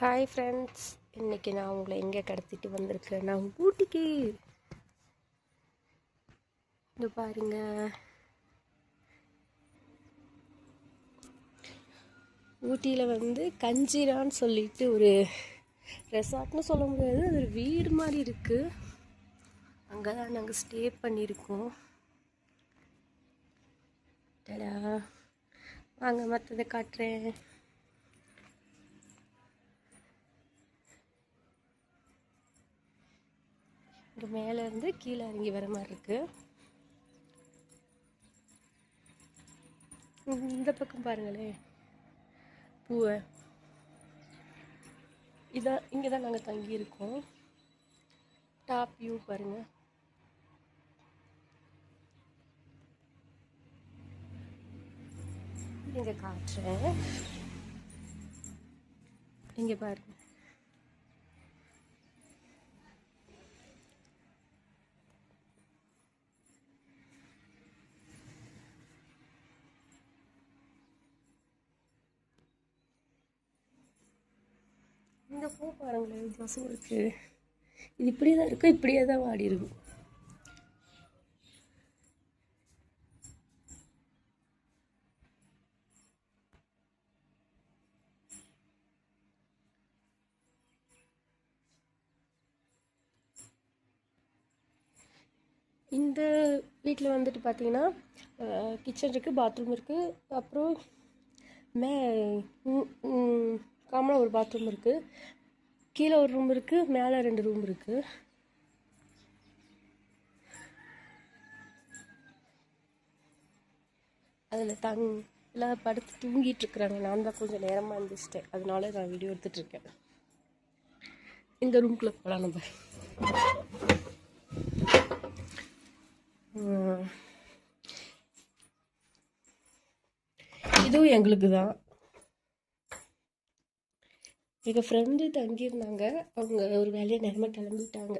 Hi friends, இன்றைக்கி நான் உங்களை எங்கே கடத்திட்டு வந்திருக்கேன்? நான் ஊட்டிக்கு. இது பாருங்க, ஊட்டியில் கஞ்சிரான்னு சொல்லிட்டு ஒரு ரெசார்ட்னு சொல்ல முடியாது, அது ஒரு வீடு மாதிரி இருக்குது. அங்கே தான் நாங்கள் ஸ்டே பண்ணியிருக்கோம். டடா, வாங்க மற்றதை காட்டுறேன். இங்கே மேலே இருந்து கீழே இறங்கி வர மாதிரி இருக்குது. இந்த பக்கம் பாருங்களேன், பூவை. இதான் இங்கே தான் நாங்கள் தங்கியிருக்கோம். டாப் வியூ பாருங்கள். இங்கே காட்டுறேன், இங்கே பாருங்க. இந்த பூ பாருங்களேன், வித்தியாசம் இருக்குது. இது இப்படியே தான் இருக்கும், இப்படியே தான் வாடி இருக்கும். இந்த வீட்டில் பார்த்தீங்கன்னா கிச்சன் இருக்குது, பாத்ரூம் இருக்குது, அப்புறம் காமனாக ஒரு பாத்ரூம் இருக்குது, கீழே ஒரு ரூம் இருக்குது, மேலே 2 ரூம் இருக்குது. அதில் எல்லாம் படுத்து தூங்கிட்டு இருக்கிறாங்க. நான் தான் கொஞ்சம் நேரமாக இருந்துச்சிட்டேன், அதனால நான் வீடியோ எடுத்துகிட்ருக்கேன். இந்த ரூம்குள்ளே போகலாம் நம்ம. இதுவும் எங்களுக்கு தான். எங்கள் ஃப்ரெண்டு தங்கியிருந்தாங்க, அவங்க ஒரு வேலையை நேரமாக கிளம்பிட்டாங்க.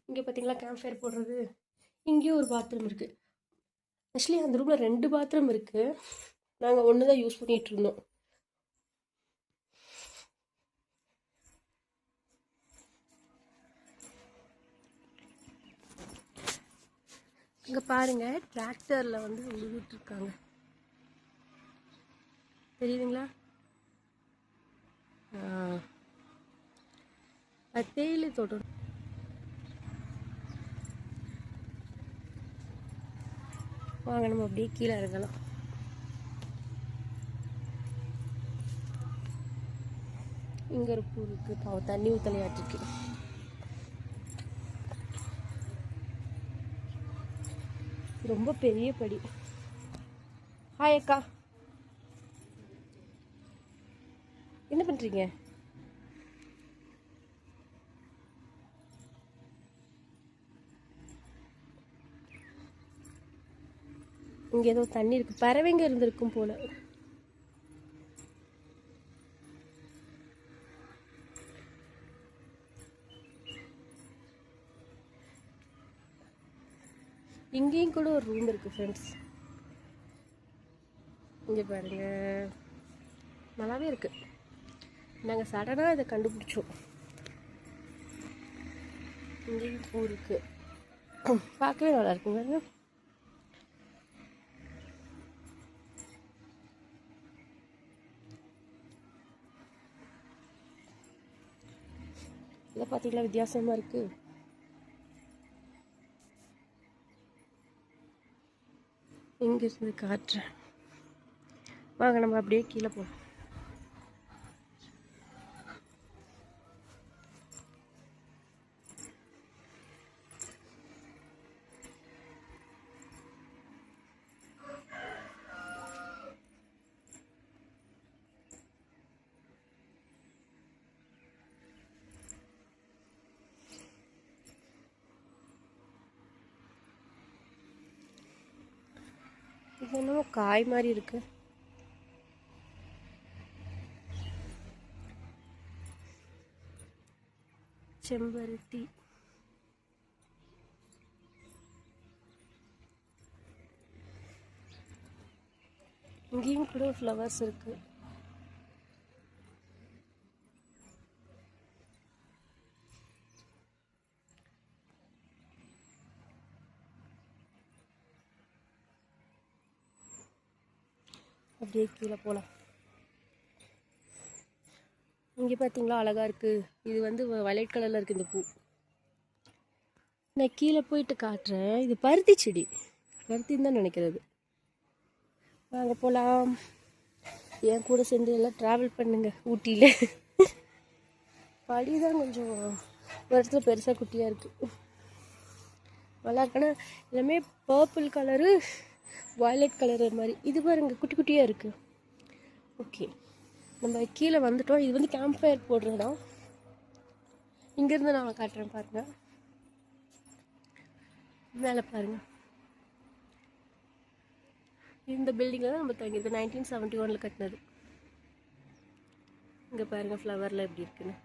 இங்கே பார்த்தீங்களா கேம்ப் ஃபயர் போடுறது. இங்கேயும் ஒரு பாத்ரூம் இருக்குது. ஆக்சுவலி அந்த ரூமில் 2 பாத்ரூம் இருக்குது. நாங்கள் ஒன்று தான் யூஸ் பண்ணிகிட்டு இருந்தோம். இங்கே பாருங்கள், டிராக்டரில் உழுதுட்ருக்காங்க, தெரியுதுங்களா? தேயிலை தோட்டம். வாங்க நம்ம அப்படியே கீழே இறங்கலாம். இங்கே ஒரு பூ இருக்குது, பாவம் தண்ணி ஊற்றலையாட்டிருக்கு. ரொம்ப பெரிய படி. ஹாய் அக்கா, என்ன பண்ணுறீங்க? இங்கே ஏதோ தண்ணி இருக்குது, பறவைங்க இருந்திருக்கும் போல. இங்கேயும் கூட ஒரு ரூம் இருக்குது ஃப்ரெண்ட்ஸ். இங்கே பாருங்க, நல்லாவே இருக்குது. நாங்கள் சடனாக இதை கண்டுபிடிச்சோம். இங்கேயும் பூ இருக்குது, பார்க்கவே நல்லா இருக்குங்க. இதை பார்த்தீங்களா, வித்தியாசமாக இருக்குது. இங்கே இருந்து காட்டுறேன், வாங்க நம்ம அப்படியே கீழே போகலாம். இது என்னமோ காய் மாதிரி இருக்கு. செம்பருத்தி. இங்கேயும் கூட ஃப்ளவர்ஸ் இருக்குது. அப்படியே கீழே போகலாம். இங்கே பார்த்தீங்களா அழகாக இருக்குது. இது வந்து வயலட் கலரில் இருக்குது இந்த பூ. நான் கீழே போயிட்டு காட்டுறேன். இது பருத்தி செடி, பருத்தின்னு தான் நினைக்கிறது. வாங்க போகலாம். என் கூட சேர்ந்து எல்லாம் ட்ராவல் பண்ணுங்க. ஊட்டியில் படி தான் கொஞ்சம் ஒரு இடத்துல பெருசாக குட்டியாக இருக்குது. நல்லா இருக்குன்னா எல்லாமே பர்பிள் கலரு வயலட் கலரு மாதிரி. இது பாருங்க குட்டி குட்டியாக இருக்குது. ஓகே, நம்ம கீழே வந்துட்டோம். இது வந்து கேம்ப் ஃபயர் போடுற இடம். இங்கேருந்து நான் காட்டுறேன் பாருங்கள். மேலே பாருங்கள், இந்த பில்டிங்கில் தான் நம்ம தங்கியிருக்கோம். 1971 கட்டினது. இங்கே பாருங்கள் ஃப்ளவரில் எப்படி இருக்குன்னு.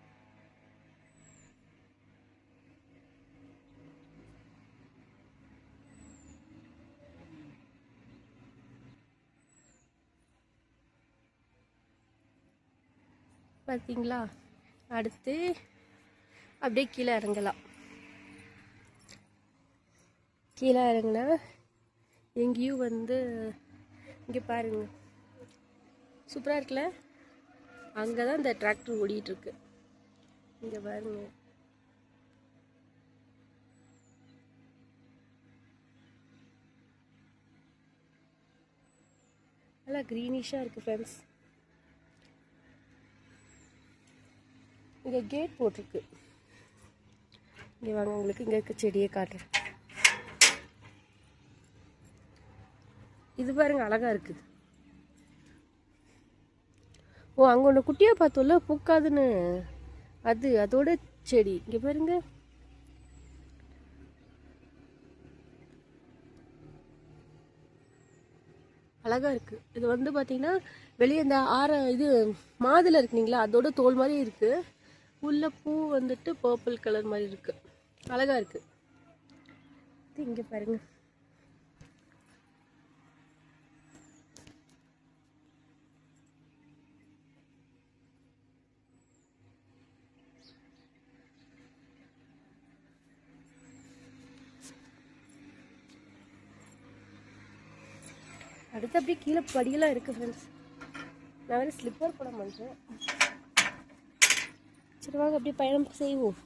பார்த்தீங்களா? அடுத்து அப்படியே கீழே இறங்கலாம். கீழே இறங்கினா எங்கேயும் வந்து இங்கே பாருங்க சூப்பராக இருக்குல்ல. அங்கே தான் இந்த டிராக்டர் ஓடிட்டுருக்கு. இங்கே பாருங்க, நல்லா க்ரீனிஷாக இருக்குது ஃப்ரெண்ட்ஸ். இங்கே கேட் போட்டிருக்கு. இங்கே வாங்க, உங்களுக்கு இங்கே இருக்க செடியை காட்டுறேன். இது பாருங்க அழகாக இருக்குது. ஓ, அங்கே ஒன்று குட்டியாக பார்த்தோம்ல பூக்காதுன்னு, அதோட செடி. இங்கே பாருங்க, அழகாக இருக்குது. இது வந்து பார்த்தீங்கன்னா வெளியே இந்த இது மாதுளை இருக்குங்களா, அதோட தோல் மாதிரி இருக்குது. உள்ள பூ வந்துட்டு பர்பிள் கலர் மாதிரி இருக்குது. அழகாக இருக்குது. இங்கே பாருங்க, அடுத்து அப்படியே கீழே படியெல்லாம் இருக்குது ஃப்ரெண்ட்ஸ். நான் வேறு ஸ்லிப்பர் போட மாட்டேன். சரி வாங்க அப்படியே பயணம் செய்வோம்.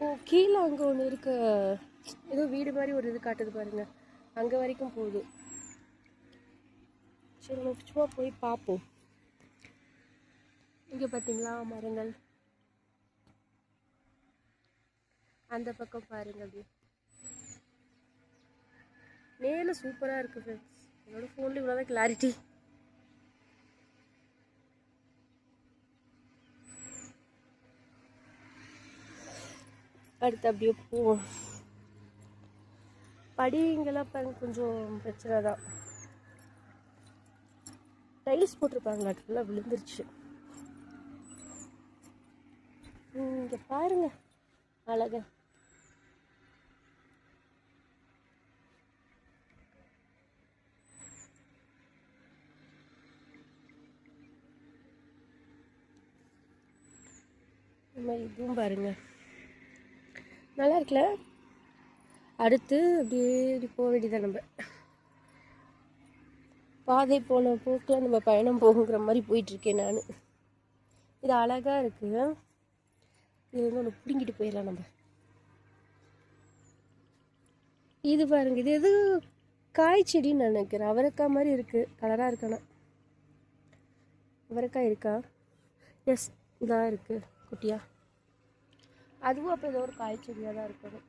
ஓ, கீழே அங்கே ஒன்று இருக்கு, ஏதோ வீடு மாதிரி ஒரு இது காட்டுது பாருங்க. அங்கே வரைக்கும் போகுது. சரி நம்ம சும்மா போய் பார்ப்போம். இங்கே பார்த்தீங்களா மரங்கள், அந்த பக்கம் பாருங்க. அப்படி நேரில் சூப்பராக இருக்குது ஃப்ரெண்ட்ஸ். என்னோட ஃபோனில் இவ்வளோதான் கிளாரிட்டி. அடுத்து அப்படியே போவோம். படிங்கெல்லாம் பாருங்க கொஞ்சம் பிரச்சனை தான். டைல்ஸ் போட்டிருப்பாங்களா, ஃபுல்லாக விழுந்துருச்சு. இங்கே பாருங்க அழகா. இந்த மாதிரி இதுவும் பாருங்க, நல்லா இருக்குல்ல. அடுத்து அப்படியே இப்படி போக வேண்டியதான். நம்ம பாதை போன போக்கில் நம்ம பயணம் போகுங்கிற மாதிரி போயிட்டுருக்கேன் நான். இது அழகாக இருக்குது. இது வந்து ஒன்று பிடுங்கிட்டு போயிடலாம் நம்ம. இது பாருங்க, இது எது காய் செடின்னு நினைக்கிறேன். அவரைக்காய் மாதிரி இருக்குது, கலராக இருக்கானா. அவரைக்காய் இருக்கா? எஸ், இதாக இருக்குது குட்டியா. அதுவும் அப்போ ஏதோ ஒரு காய் செடியாக தான் இருக்கணும்.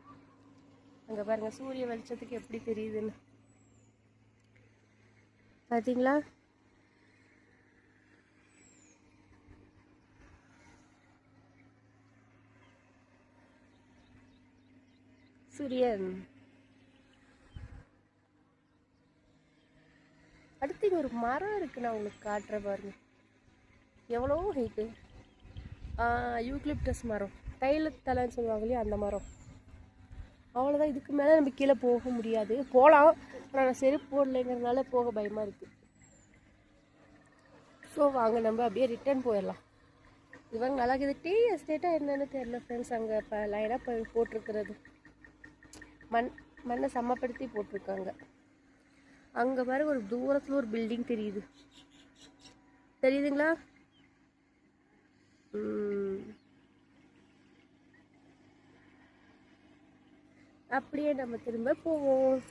அங்கே பாருங்கள் சூரிய வெளிச்சத்துக்கு எப்படி தெரியுதுன்னு பார்த்தீங்களா. சூரியன். அடுத்து இங்கே ஒரு மரம் இருக்குது, நான் உங்களுக்கு காட்டுற பாருங்க. எவ்வளோ ஹைட்டு. யூக்லிப்டஸ் மரம், தைலத்தலைன்னு சொல்லுவாங்க இல்லையா, அந்த மரம். அவ்வளோதான், இதுக்கு மேலே நம்ம கீழே போக முடியாது. போகலாம், ஆனால் நான் செருப்பு போடலைங்கிறதுனால போக பயமாக இருக்குது. ஸோ வாங்க நம்ம அப்படியே ரிட்டர்ன் போயிடலாம். இவங்க அழகு டீ எஸ்டேட்டாக என்னன்னு தெரியல ஃப்ரெண்ட்ஸ். அங்கே இப்போ லைனாக போட்டிருக்கிறது மண்ணை சமப்படுத்தி போட்டிருக்காங்க. அங்கே பாரு ஒரு தூரத்தில் ஒரு பில்டிங் தெரியுது, தெரியுதுங்களா? அப்படியே நம்ம திரும்ப போவோம்.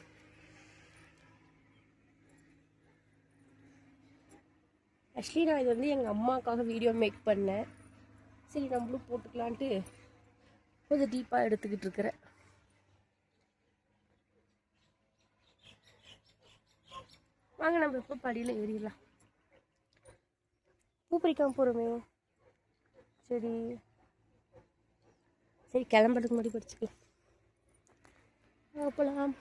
ஆக்சுவலி நான் இது வந்து எங்கள் அம்மாவுக்காக வீடியோ மேக் பண்ணேன். சரி நம்மளும் போட்டுக்கலான்ட்டு கொஞ்சம் டீப்பாக எடுத்துக்கிட்டு இருக்கிறேன். வாங்க நம்ம இப்போ படியில் ஏறிடலாம். பூ பறிக்காம போகிறோமே. சரி சரி கிளம்புறதுக்கு முன்னாடி படிச்சுக்கலாம். போகலாம்.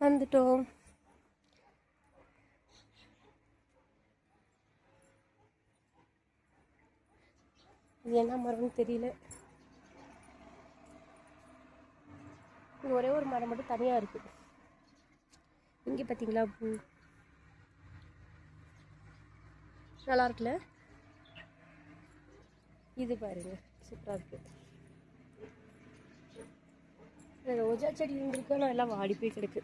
வந்துட்டோம். இது என்ன மரம்னு தெரியல. ஒரே ஒரு மரம் மட்டும் தனியாக இருக்கு. இங்கே பார்த்தீங்களா பூ நல்லா இருக்குல்ல? இது பாருங்க சூப்பராக இருக்கு. ரோஜா செடி இருந்திருக்கு, ஆனால் எல்லாம் வாடி போய் கிடக்கு.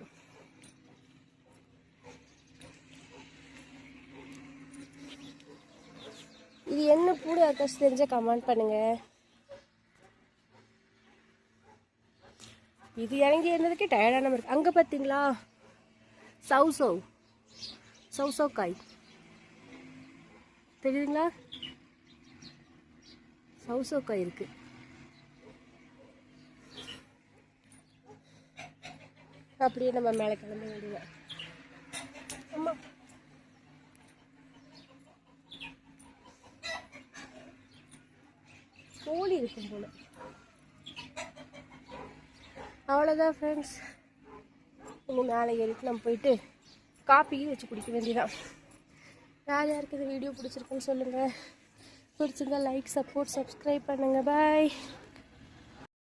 இது என்ன பூடு யாருக்காச்சும் தெரிஞ்ச கமெண்ட் பண்ணுங்க. இது இறங்கி என்னதுக்கு டயர்டான இருக்கு. அங்கே பார்த்தீங்களா சௌசௌ காய் தெரியுதுங்களா? சௌசௌ காய் இருக்கு. அப்படியே நம்ம மேலே கிளம்ப வேண்டியது. அம்மா கோழி இருக்கும் போல. அவ்வளோதான் ஃப்ரெண்ட்ஸ். இன்னும் மேலே ஏறிட்டு நம்ம போயிட்டு காப்பியும் வச்சு குடிக்க வேண்டியதான். யார் யாருக்கு இந்த வீடியோ பிடிச்சிருக்குன்னு சொல்லுங்கள். பிடிச்சிருந்தா லைக், சப்போர்ட், சப்ஸ்கிரைப் பண்ணுங்கள். பாய்.